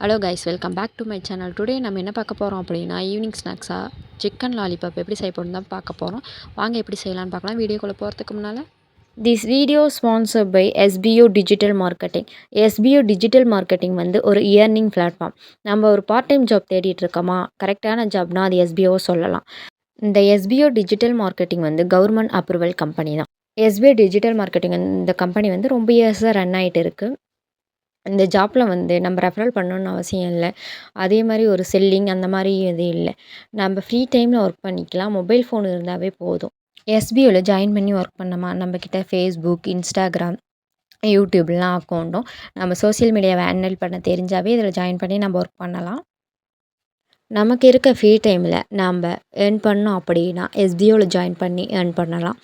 Hello guys, welcome back to my channel. Today நம்ம என்ன பார்க்க போகிறோம் அப்படின்னா, ஈவினிங் ஸ்நாக்ஸாக சிக்கன் லாலிபாப் எப்படி செய்யப்படும் தான் பார்க்க போகிறோம். வாங்க எப்படி செய்யலான்னு பார்க்கலாம். வீடியோக்குள்ளே போகிறதுக்கு முன்னால் this video sponsor by SPO digital marketing. SPO digital marketing வந்து ஒரு இயர்னிங் பிளாட்ஃபார்ம். நம்ம ஒரு பார்ட் டைம் ஜாப் தேடிட்டு இருக்கோமா, கரெக்டான ஜாப்னா அது எஸ்பிஓ சொல்லலாம். இந்த எஸ்பிஓ டிஜிட்டல் மார்க்கெட்டிங் வந்து கவர்மெண்ட் அப்ரூவல் கம்பெனி தான். எஸ்பிஓ டிஜிட்டல் மார்க்கெட்டிங் இந்த கம்பெனி வந்து ரொம்ப இயர்ஸாக ரன் ஆகிட்டு இருக்குது. இந்த ஜாப்பில் வந்து நம்ம ரெஃபரல் பண்ணணுன்னு அவசியம் இல்லை. அதே மாதிரி ஒரு செல்லிங் அந்த மாதிரி இது இல்லை. நம்ம ஃப்ரீ டைமில் ஒர்க் பண்ணிக்கலாம். மொபைல் ஃபோன் இருந்தாவே போதும். எஸ்பிஓவில் ஜாயின் பண்ணி ஒர்க் பண்ணோமா, நம்மக்கிட்ட ஃபேஸ்புக், இன்ஸ்டாகிராம், யூடியூப்லாம் அக்கௌண்ட்டும் நம்ம சோஷியல் மீடியாவை ஹேண்டில் பண்ண தெரிஞ்சாவே இதில் ஜாயின் பண்ணி நம்ம ஒர்க் பண்ணலாம். நமக்கு இருக்க ஃப்ரீ டைமில் நாம் ஏர்ன் பண்ணோம் அப்படின்னா எஸ்பிஓவில் ஜாயின் பண்ணி ஏர்ன் பண்ணலாம்.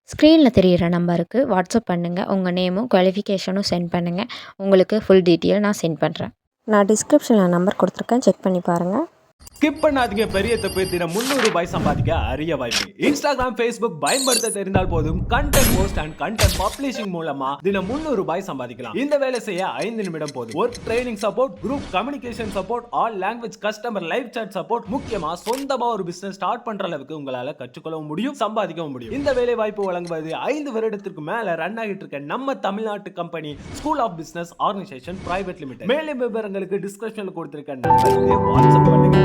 ஸ்க்ரீனில் தெரிகிற நம்பருக்கு வாட்ஸ்அப் பண்ணுங்கள். உங்கள் நேமும் குவாலிஃபிகேஷனும் சென்ட் பண்ணுங்கள். உங்களுக்கு ஃபுல் டீட்டெயில் நான் சென்ட் பண்ணுறேன். நான் டிஸ்கிரிப்ஷனில் நம்பர் கொடுத்துருக்கேன், செக் பண்ணி பாருங்கள். ஸ்கிப் பண்ணாதீங்க. பெரிய தப்பு. தினம் 300 ரூபாய் சம்பாதிக்க அரிய வாய்ப்பு. இன்ஸ்டாகிராம், ஃபேஸ்புக் பயன்படுத்த தெரிந்தால் போதும் content post and content publishing மூலமா தினம் 300 ரூபாய் சம்பாதிக்கலாம். இந்த வேலை செய்ய 5 நிமிடம் போதும். Work training support, group communication support, all language customer live chat support, முக்கியமா சொந்தமா ஒரு பிசினஸ் ஸ்டார்ட் பண்ற அளவுக்கு உங்களால கற்றுக்கொள்ளவும் முடியும், சம்பாதிக்கவும் முடியும். இந்த வேலை வாய்ப்பு வழங்குவது 5 வருடத்திற்கு மேல ரன் ஆகிட்டு இருக்க நம்ம தமிழ்நாட்டு company school of business organisation private limited. மேலும் விவரங்களுக்கு டிஸ்கிரிப்ஷன்ல கொடுத்திருக்க நம்பருக்கு வாட்ஸ்அப் பண்ணுங்க.